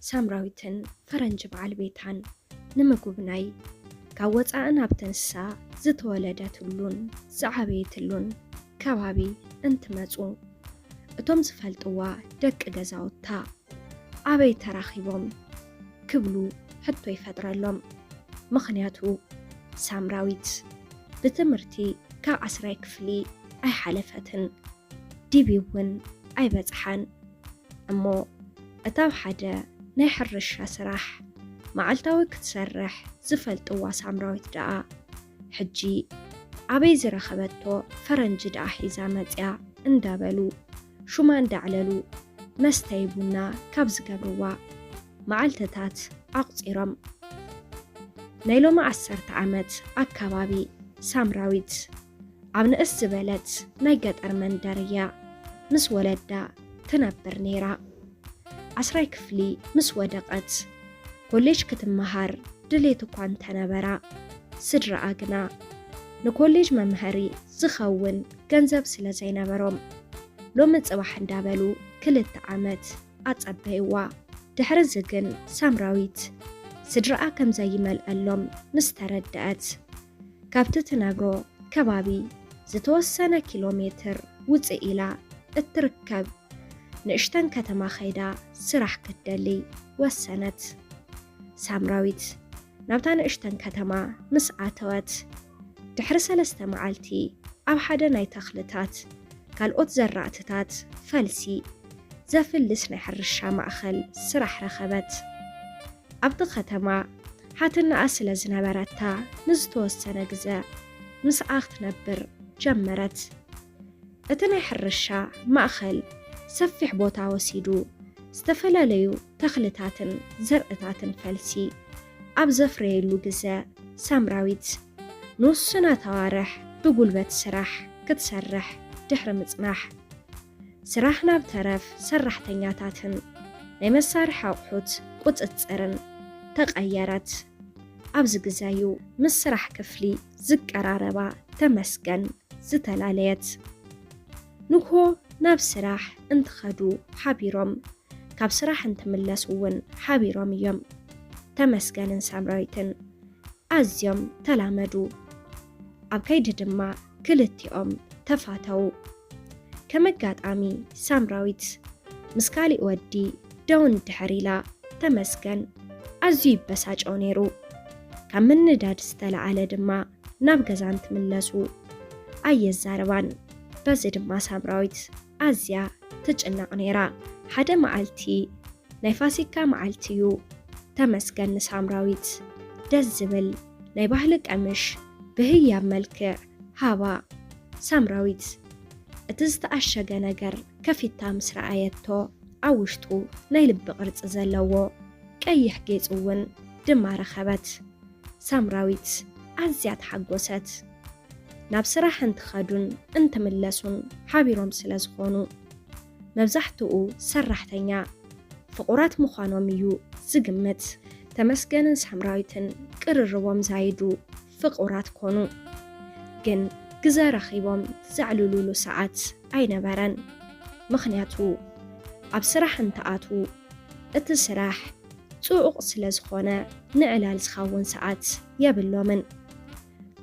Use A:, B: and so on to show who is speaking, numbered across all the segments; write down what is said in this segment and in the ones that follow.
A: ሳምራዊትን ፈረንጅ በዓል ቤታን ንምጉብናይ ካብ ወፃእን ኣብተንሳ ዝተወለደትሉን ዝዓበየትሉን ከባቢ እንትመፁ እቶም ዝፈልጥዋ ደቂ ገዛውታ ኣበይ ተራኺቦም ክብሉ ሕቶ ይፈጥረሎም። ምኽንያቱ ሳምራዊት ብትምህርቲ ካብ 10ይ ክፍሊ ኣይሓለፈትን ዲቢውን ኣይበፅሓን እሞ እታብ ሓደ ናይ ሕርሻ ስራሕ መዓልታዊ ክትሰርሕ ዝፈልጥዋ ሳምራዊት ደኣ ሕጂ ኣበይ ዝረኸበቶ ፈረንጅ ደኣ ሒዛ መፅያ እንዳበሉ ሹማ እንዳዕለሉ መስተይ ቡና ካብ ዝገብርዋ መዓልትታት ኣቁፂሮም ናይ ሎሚ 10 ዓመት ኣከባቢ ሳምራዊት ኣብ ንእስ ዝበለት ናይ ገጠር መንደርያ ምስ ወለዳ ትነብር ነይራ። 10ይ ክፍሊ ምስ ወደቐት ኮሌጅ ክትመሃር ድሌት እኳ እንተነበራ ስድራኣ ግና ንኮሌጅ መምሃሪ ዝኸውን ገንዘብ ስለ ዘይነበሮም ሎሚ ፅባሕ እንዳበሉ 2 ዓመት ኣፀበይዋ። ድሕሪ ዝግን ሳምራዊት ስድራኣ ከም ዘይመልአሎም ምስ ተረድአት ካብቲ ትነብሮ ከባቢ ዝተወሰነ ኪሎ ሜትር ውፅእ ኢላ እትርከብ ንእሽተን ከተማ ኸይዳ ስራሕ ክትደሊ ወሰነት። ሳምራዊት ናብታ ንእሽተን ከተማ ምስ ኣተወት ድሕሪ 3 መዓልቲ ኣብ ሓደ ናይ ተኽልታት ካልኦት ዘራእትታት ፈልሲ ዘፍልስ ናይ ሕርሻ ማእኸል ስራሕ ረኸበት። ኣብቲ ከተማ ሓትናኣ ስለ ዝነበረታ ንዝተወሰነ ግዜ ምስኣ ክትነብር ጀመረት። እቲ ናይ ሕርሻ ማእኸል ሰፊሕ ቦታ ወሲዱ ዝተፈላለዩ ተኽልታትን ዘርእታትን ፈልሲ ኣብ ዘፍረየሉ ግዜ ሳምራዊት ንውሱናት ኣዋርሕ ብጉልበት ስራሕ ክትሰርሕ ድሕሪ ምጽናሕ ስራሕ ናብ ተረፍ ሰራሕተኛታትን ናይ መሳርሒ ኣቑሑት ቁፅፅርን ተቐየረት። ኣብዚ ግዜዩ ምስ ስራሕ ክፍሊ ዝቀራረባ ተመስገን ዝተላለየት ንግሆ ናብ ስራሕ እንትኸዱ ሓቢሮም ካብ ስራሕ እንትምለሱ እውን ሓቢሮም እዮም። ተመስገንን ሳምራዊትን ኣዝዮም ተላመዱ። ኣብ ከይዲ ድማ ክልቲኦም ተፋተው። ከመጋጣሚ ሳምራዊት ምስ ካሊእ ወዲ ደው እንድሕር ኢላ ተመስገን ኣዝዩ ይበሳጨው ነይሩ። ካብ ምንዳድ ዝተለዓለ ድማ ናብ ገዛ እንትምለሱ ኣየዛረባን። በዚ ድማ ሳምራዊት ኣዝያ ትጭናቕ ነይራ። ሓደ መዓልቲ ናይ ፋሲካ መዓልቲ እዩ። ተመስገን ንሳምራዊት ደስ ዝብል ናይ ባህሊ ቀምሽ ብህያብ መልክዕ ሃባ። ሳምራዊት እቲ ዝተኣሸገ ነገር ከፊታ ምስ ረኣየቶ ኣብ ውሽጡ ናይ ልቢ ቅርፂ ዘለዎ ቀይሕ ጌፅ እውን ድማ ረኸበት። ሳምራዊት ኣዝያ ተሓጎሰት። ናብ ስራሕ እንትኸዱን እንትምለሱን ሓቢሮም ስለ ዝኾኑ መብዛሕትኡ ሰራሕተኛ ፍቑራት ምዃኖም እዩ ዝግምት። ተመስገንን ሳምራዊትን ቅርርቦም ዛይዱ ፍቑራት ኮኑ። ግን ግዜ ረኺቦም ዘዕልሉሉ ሰዓት ኣይነበረን። ምኽንያቱ ኣብ ስራሕ እንትኣቱ እቲ ስራሕ ጽዑቕ ስለ ዝኾነ ንዕላል ዝኸውን ሰዓት የብሎምን።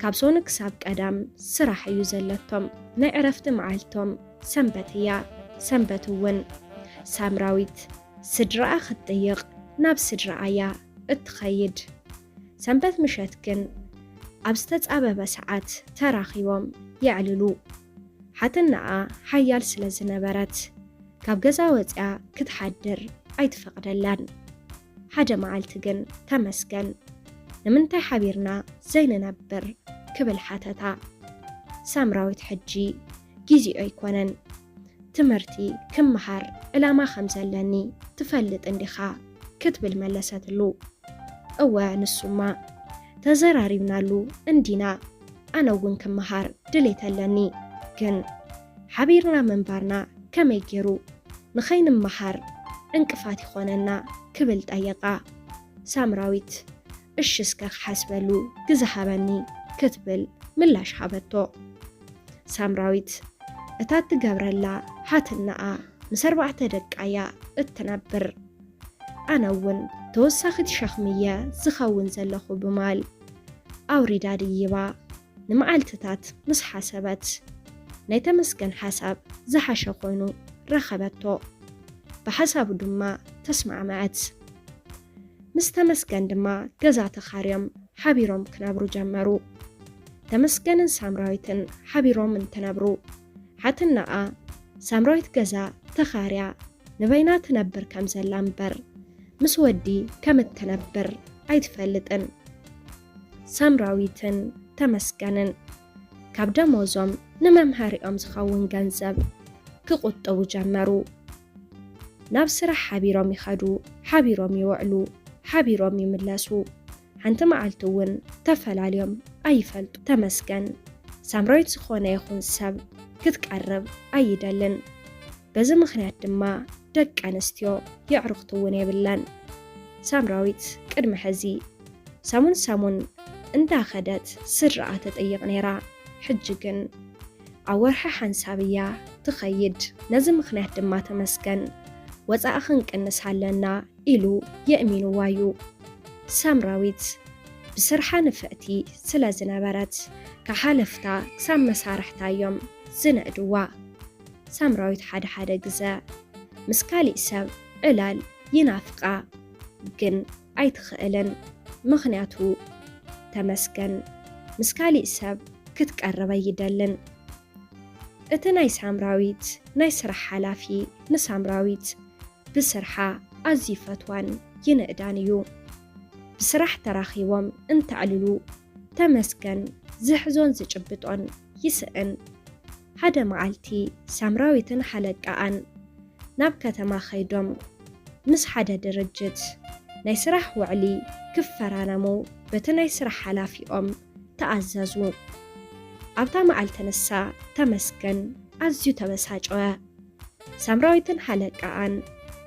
A: ካብ ሶኒ ክሳብ ቀዳም ስራሕ እዩ ዘለቶም። ናይ ዕረፍቲ መዓልቶም ሰንበት እያ። ሰንበት እውን ሳምራዊት ስድራኣ ክትጥይቕ ናብ ስድራኣያ እትኸይድ። ሰንበት ምሸት ግን ኣብ ዝተጻበበ ሰዓት ተራኺቦም የዕልሉ። ሓትናኣ ሓያል ስለ ዝነበረት ካብ ገዛ ወፅያ ክትሓድር ኣይትፈቕደላን። ሓደ መዓልቲ ግን ተመስገን ንምንታይ ሓቢርና ዘይንነብር ክብል ሓተታ። ሳምራዊት ሕጂ ጊዜኡ ኣይኮነን። ትምህርቲ ክመሃር ዕላማ ከም ዘለኒ ትፈልጥ እንዲኻ ክትብል መለሰትሉ። እወ ንሱማ ተዘራሪብናሉ እንዲና ኣነ እውን ክመሃር ድሌት ኣለኒ፣ ግን ሓቢርና ምንባርና ከመይ ገይሩ ንኸይንመሃር እንቅፋት ይኾነና ክብል ጠየቓ። ሳምራዊት እሺ እስከ ክሓስበሉ ግዜ ሃበኒ ክትብል ምላሽ ሃበቶ። ሳምራዊት እታ ትገብረላ ሓትናኣ ምስ 4 ደቃያ እትነብር። أنا ون توسخت شخمية زخون زلخو بمال أوريدا ديبا نمعالتتات مس حسبت نيتمسكن حساب زحش خوينو رخبتو بحساب دما تسمع معت مستمسكن دما جزا تخاريم حبيروم كنابرو جمرو تمسكن سامراويتن حبيروم من تنبرو حتى النقا سامراويت جزا تخاريا نبينا تنبر كم زلامبر مسودي كم التنبر عيد فلتن سامراويتن تمسكنن كابدا موزوم نممهاري أمزخاون جنزب كقطو جمرو نابسرح حبيروم يخدو حبيروم يوعلو حبيروم يملسو حنت معلتون تفل عليهم أي فلت تمسكن سامراويت سخونة يخون سب كتقرب أي دلن بزي مخنات دما دك أنستيو يعرقتون يبلن سامراويت كدم حزي سامون انتا خدت سرعة تطيق نيرا حجقن عورها حنسابية تخيد نزم مخنات دما تمسكن وزاخنك النسحلنا إلو يأمينو وايو سامراويت بسرحة نفقتي سلا زنبرت كحالفتا كسام مسارحتا يوم زنقدوا سامراويت حد جزاء مسكالي سب علال ينافقا جن عيتخقلن مخنياتو تمسكن مسكالي سب كتقرب يدلن اتناي سامراويت ناي سرح حلافي نسامراويت بسرحة أزيفتوان ينقدانيو بسرح تراخيوم انت عللو تمسكن زحزون زجبتون يسئن هذا معالتي سامراويتن حلقان ناب كتما خيدوم مس حدا درجت ناي سرح وعلي كفرانمو بتناي سرح حلافيوم تأززو أبتا معالتنسا تمسكن أزيو تبساجوا سامراويتن حلقان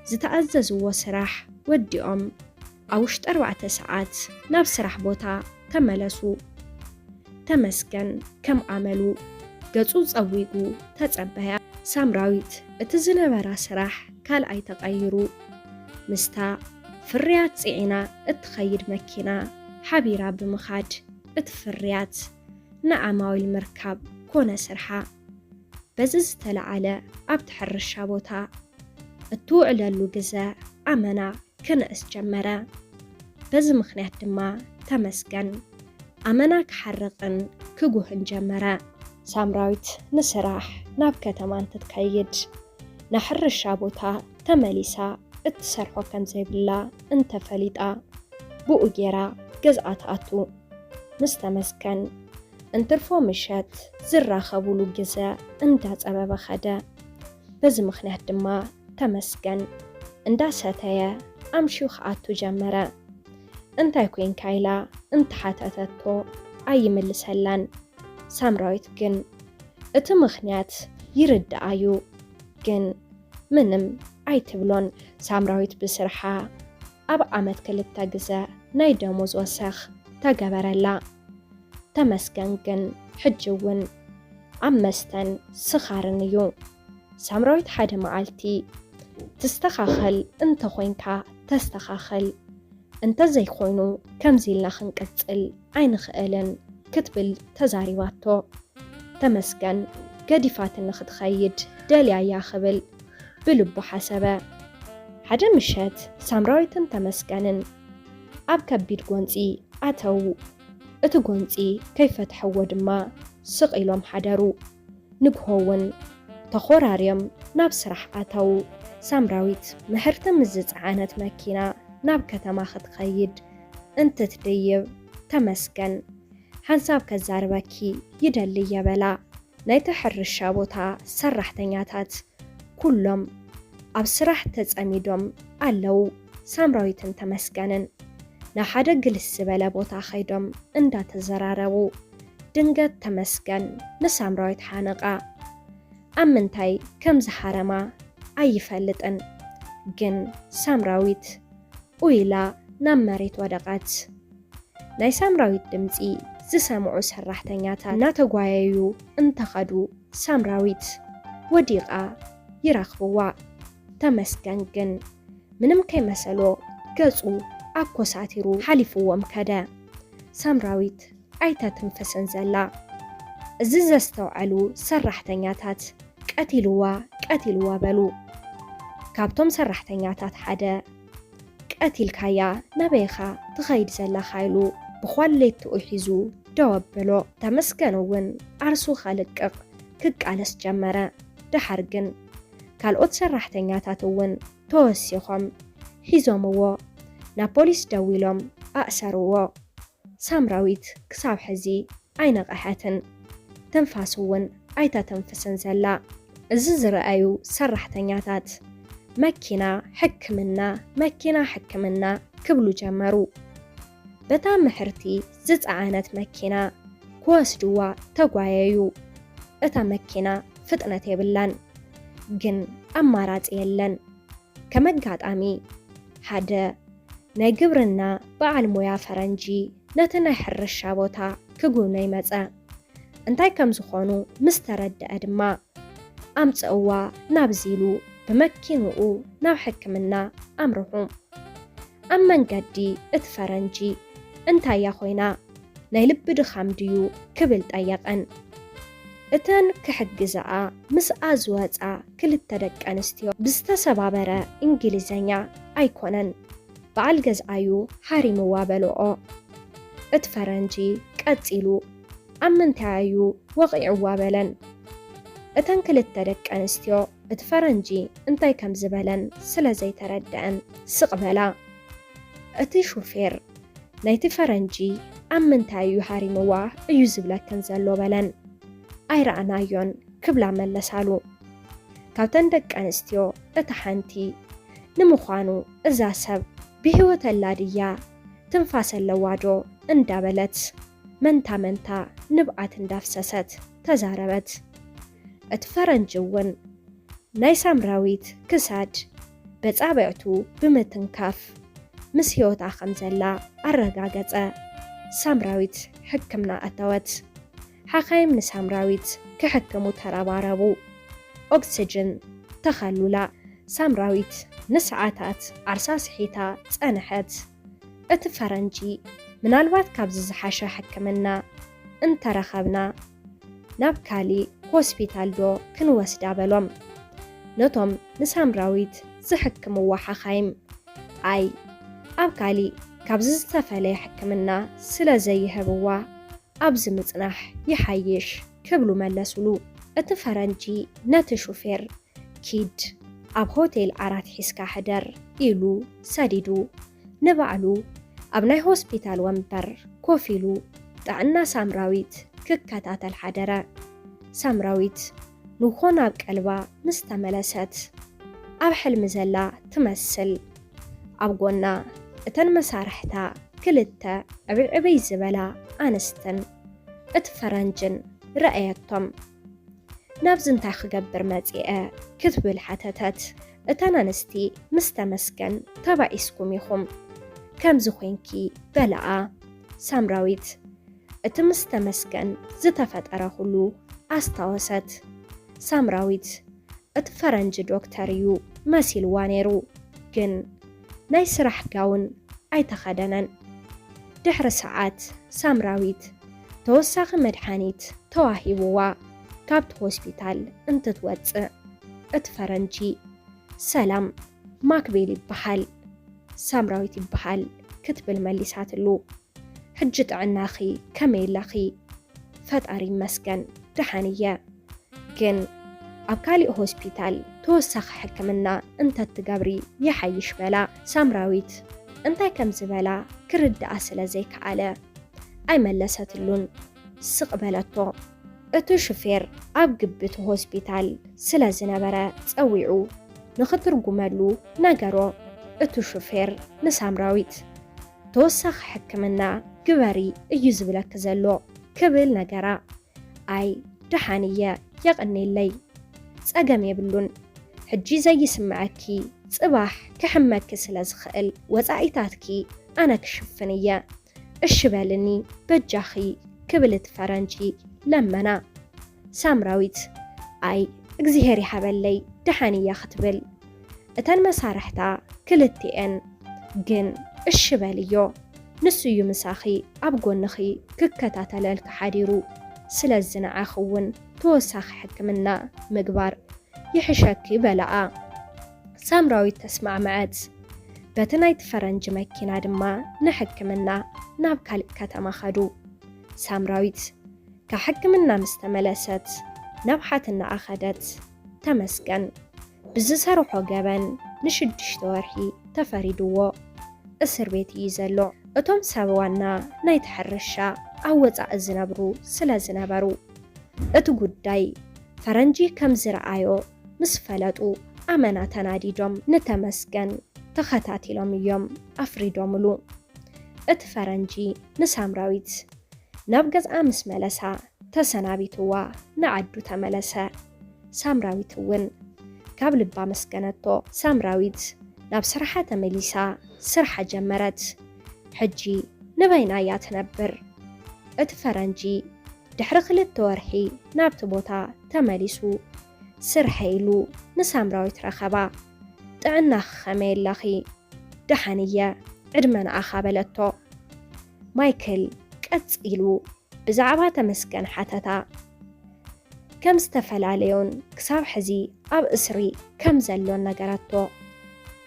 A: زتأززو سرح وديوم أوشت 4 ساعات ناب سرح بوتا تملسو تمسكن كم عملو قصوص أويقو تتصبها سامراويت اتزنبرا سرح كال أي تغيرو مستا فريات سعينا اتخير مكينا حبيرا بمخاد اتفريات نعماوي المركب كون سرحا بزز تلعالة أبتحر الشابوتا التوعل اللوجزاء أمنا كنأس جمرا بز مخنات دما تمسكن أمنا كحرقن كجوهن جمرا سامراويت نسرح ناب كتمان تتكيد نحر الشابوتا تمليسا اتسرحو كم زي بالله انت فليتا بؤجيرا جزءات أتو مستمسكن انترفو مشات زرا خبولو جزاء انتات أبابا خدا بز مخنات دما تمسكن اندا ساتايا أمشيو خاطو جمرا انت يكوين كايلا انت حاتاتاتو أي ملسهلان سامراويت جن اتمخنات يرد آيو جن منم أي تبلون سامراويت بسرحة أب عمد كلتا جزاء نايدا موز وسخ تاقبرلا تمسكن جن حجوون عمستن سخارنيو سامراويت حدا معالتي تستخاخل انت خوينكا تستخاخل انت زي خوينو كم زيلنا خنقتل عين خقلن كتبل تزاريواتو تمسكن قديفات النخد خيد داليا يا خبل بلبو حسبه حدا مشات سامراويتن تمسكنن أب كبير قونتي أتو اتو قونتي كيف تحود ما سقيلهم حدارو نبهون تخوراريم ناب سرح أتو سامراويت محرت مزت عانت مكينة ناب كتما خد خيد انت تديب تمسكن حنساب كزاربكي يدلي يبلا نيتحر الشابوتا سرح تنياتات كلهم أبسرح تزأميدهم ألو سامراويتن تمسكنن نحادا قلس بلا بوتا خيدهم اندا تزرارو دنجت تمسكن نسامراويت حانقا أمنتاي كم زحارما أي فلتن جن سامراويت ويلا نمريت ودقات ناي سامراويت دمزي زي سامعو سرحتنياتا ناتقوايو انتخدو سامراويت وديقا يراخبوا تمسكن جن منم كي مسألو ገጹ ኣኮሳቲሩ ሓሊፍዎም ከደ ሳምራዊት ኣይተትንፈስን ዘላ እዚ ዘስተውዓሉ ሰራሕተኛታት ቀቲልዋ በሉ ካብቶም ሰራሕተኛታት ሓደ ቀቲልካያ ነበይኻ ትኸይድ ዘለኻ ኢሉ ብኳሌትኡ ሒዙ ደወበሎ ተመስገን እውን ዓርሱ ኸልቅቕ ክቃለስ ጀመረ ድሓር ግን ካልኦት ሰራሕተኛታት እውን ተወሲኾም ሒዞምዎ ናብ ፖሊስ ደው ኢሎም ኣእሰርዎ ሳምራዊት ክሳብ ሕዚ ኣይነቕሐትን ትንፋስ እውን ኣይተተንፍስን ዘላ እዚ ዝረኣዩ ሰራሕተኛታት መኪና ሕክምና ክብሉ ጀመሩ በታ ምሕርቲ ዝፀዓነት መኪና ክወስድዋ ተጓየዩ እታ መኪና ፍጥነት የብላን ግን ኣማራፂ የለን ከመጋጣሚ ሓደ ናይ ግብርና በዓል ሞያ ፈረንጂ ነቲ ናይ ሕርሻ ቦታ ክጉብነይ መፀ እንታይ ከም ዝኾኑ ምስ ተረድአ ድማ ኣምፀእዋ ናብዚሉ ብመኪንኡ ናብ ሕክምና ኣምርሑ ኣብ መንገዲ እቲ ፈረንጂ እንታያ ኮይና ናይ ልቢ ድኻም ድዩ ክብል ጠየቐን እተን ክሕግዝኣ ምስኣ ዝወፃ ክልተ ደቂ ኣንስትዮ ብዝተሰባበረ እንግሊዘኛ ኣይኮነን በዓል ገዝኣዩ ሓሪምዋ በልኦ እቲ ፈረንጂ ቀፂሉ ኣብ ምንታዩ ወቂዕዋ በለን እተን ክልተ ደቂ ኣንስትዮ እቲ ፈረንጂ እንታይ ከም ዝበለን ስለ ዘይተረድአን ስቕ በላ እቲ ሹፌር ናይቲ ፈረንጂ ኣብ ምንታዩ ሓሪምዋ እዩ ዝብለክን ዘሎ በለን ኣይረኣናዮን ክብላ መለሳሉ ካብተን ደቂ ኣንስትዮ እቲ ሓንቲ ንምዃኑ እዛ ሰብ ብህይወት ኣላ ድያ ትንፋስ ኣለዋ ዶ እንዳበለት መንታ ንብዓት እንዳፍሰሰት ተዛረበት እቲ ፈረንጂ እውን ናይ ሳምራዊት ክሳድ በጻብዕቱ ብምትንካፍ ምስ ህይወታ ከም ዘላ ኣረጋገፀ ሳምራዊት ሕክምና ኣተወት ሓኻይም ንሳምራዊት ክሕክሙ ተረባረቡ ኦክሲጅን ተኸሉላ ሳምራዊት ንሰዓታት ዓርሳ ስሒታ ጸንሐት እቲ ፈረንጂ ምናልባት ካብዚ ዝሓሸ ሕክምና እንተረኸብና ናብ ካሊእ ሆስፒታል ዶ ክንወስዳ በሎም ነቶም ንሳምራዊት ዝሕክምዋ ሓኻይም ኣይ ኣብ ካሊእ ካብዚ ዝተፈለየ ሕክምና ስለ ዘይህብዋ ኣብዚ ምጽናሕ ይሓይሽ ክብሉ መለሱሉ እቲ ፈረንጂ ነቲ ሹፌር ኪድ ኣብ ሆቴል ዓራት ሒዝካ ሕደር ኢሉ ሰዲዱ ንባዕሉ ኣብ ናይ ሆስፒታል ወንበር ኮፍ ኢሉ ጥዕና ሳምራዊት ክከታተል ሓደረ ሳምራዊት ንኾን ኣብ ቀልባ ምስ ተመለሰት ኣብ ሕልሚ ዘላ ትመስል ኣብ ጎና እተን መሳርሕታ ክልተ ዕብዕበይ ዝበላ ኣንስትን እቲ ፈረንጅን ረአየቶም ናብዚ እንታይ ክገብር መፂአ ክትብል ሓተተት እተን ኣንስቲ ምስ ተመስገን ተባኢስኩም ኢኹም ከምዚ ኮንኪ በልኣ ሳምራዊት እቲ ምስ ተመስገን ዝተፈጠረ ሁሉ ኣስታወሰት ሳምራዊት እቲ ፈረንጂ ዶክተር እዩ መሲልዋ ነይሩ ግን ናይ ስራሕ ጋውን ኣይተኸደነን ድሕሪ ሰዓት ሳምራዊት ተወሳኺ መድሓኒት ተዋሂብዋ ካብቲ ሆስፒታል እንትትወፅእ እቲ ፈረንጂ ሰላም ማክቤል ይበሃል ሳምራዊት ይበሃል ክትብል መሊሳትሉ ሕጂ ጥዕናኺ ከመይላኺ ፈጣሪ ይመስገን ድሓንየ ግን ኣብ ካሊእ ሆስፒታል ተወሳኺ ሕክምና እንተትገብሪ ይሓይሽ በላ ሳምራዊት እንታይ ከም ዝበላ ክርዳኣ ስለ ዘይከኣለ ኣይመለሰትሉን ስቕ በለቶ እቲ ሹፌር ኣብ ግብቲ ሆስፒታል ስለ ዝነበረ ፀዊዑ ንኽትርጉመሉ ነገሮ እቲ ሹፌር ንሳምራዊት ተወሳኺ ሕክምና ግበሪ እዩ ዝብለክ ዘሎ ክብል ነገራ ኣይ ድሓንየ የቕኒለይ ፀገም የብሉን ሕጂ ዘይስምዐኪ ጽባሕ ክሕመኪ ስለ ዝኽእል ወፃኢታትኪ ኣነ ክሽፍን እየ እሺ በልኒ በጃኺ ክብል እቲ ፈረንጂ ለመና ሳምራዊት ኣይ እግዚኣብሔር ይሓበለይ ድሓንያ ክትብል እተን መሳርሕታ ክልቲአን ግን እሺ በልዮ ንሱ እዩ ምሳኺ ኣብ ጎንኺ ክከታተለልክ ሓዲሩ ስለዚ ንዓኺ እውን ተወሳኺ ሕክምና ምግባር ይሕሸኪ በለኣ። ሳምራዊት ተስማዕመዐት። በቲ ናይቲ ፈረንጂ መኪና ድማ ንሕክምና ናብ ካልእ ከተማ ኸዱ። ሳምራዊት ካብ ሕክምና ምስ ተመለሰት ናብ ሓትናኣ ኸደት። ተመስገን ብዝሰርሖ ገበን ን6 ወርሒ ተፈሪድዎ እስር ቤት እዩ ዘሎ። እቶም ሰብ ዋና ናይቲ ሕርሻ ኣብ ወፃኢ ዝነብሩ ስለ ዝነበሩ እቲ ጉዳይ ፈረንጂ ከም ዝረኣዮ ምስ ፈለጡ ኣመና ተናዲዶም ንተመስገን ተኸታቲሎም እዮም ኣፍሪዶምሉ። እቲ ፈረንጂ ንሳምራዊት ናብ ገዝኣ ምስ መለሳ ተሰናቢትዋ ንዓዱ ተመለሰ። ሳምራዊት እውን ካብ ልባ መስገነቶ። ሳምራዊት ናብ ስራሓ ተመሊሳ ስራሓ ጀመረት። ሕጂ ንበይና እያ ትነብር። እቲ ፈረንጂ ድሕሪ 2 ወርሒ ናብቲ ቦታ ተመሊሱ ስርሐ ኢሉ ንሳምራዊት ረኸባ። ጥዕናኺ ኸመይ ኣለኺ? ደሓንየ ዕድመናኣኻ በለቶ። ማይክል ቀፂሉ ብዛዕባ ተመስገን ሓተታ ከም ዝተፈላለዩን ክሳብ ሕዚ ኣብ እስሪ ከም ዘሎን ነገረቶ።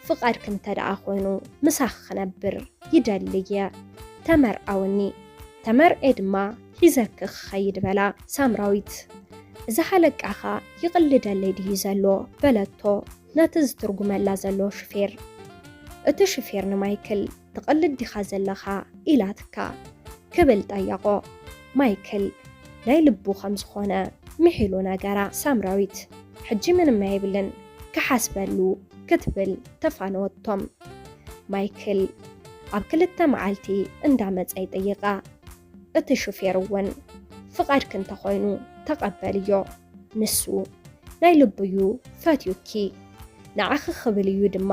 A: ፍቓድክ እንተደኣ ኮይኑ ምሳኺ ክነብር ይደልየ ተመርዓውኒ ተመርኤ ድማ ሒዘክ ክኸይድ በላ። ሳምራዊት እዛ ሓለቃኻ ይቕልደለይ ድዩ ዘሎ በለቶ ነቲ ዝትርጉመላ ዘሎ ሹፌር። እቲ ሹፌር ንማይክል ትቕልድ ዲኻ ዘለኻ ኢላትካ ክብል ጠየቆ። ማይክል ናይ ልቡ ከም ዝኾነ ምሒሉ ነገራ። ሳምራዊት ሕጂ ምንም ኣይብልን ክሓስበሉ ክትብል ተፋነወቶም። ማይክል ኣብ 2 መዓልቲ እንዳመፀ ይጠይቃ። እቲ ሹፌር እውን ፍቓድክ እንተኾይኑ ተቐበልዮ ንሱ ናይ ልብዩ ፈትዩኪ ንዓኺ ክብል እዩ ድማ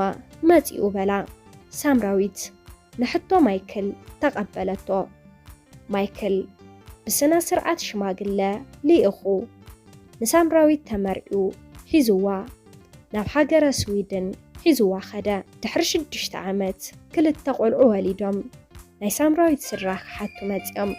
A: መፂኡ በላ። ሳምራዊት ንሕቶ ማይክል ተቐበለቶ። ማይክል ብስነ ስርዓት ሽማግለ ሊኢኹ ንሳምራዊት ተመርዒኡ ሒዝዋ ናብ ሃገረ ስዊድን ሒዝዋ ኸደ። ድሕሪ 6 ዓመት 2 ቆልዑ ወሊዶም ናይ ሳምራዊት ስድራ ክሓቱ መፂኦም።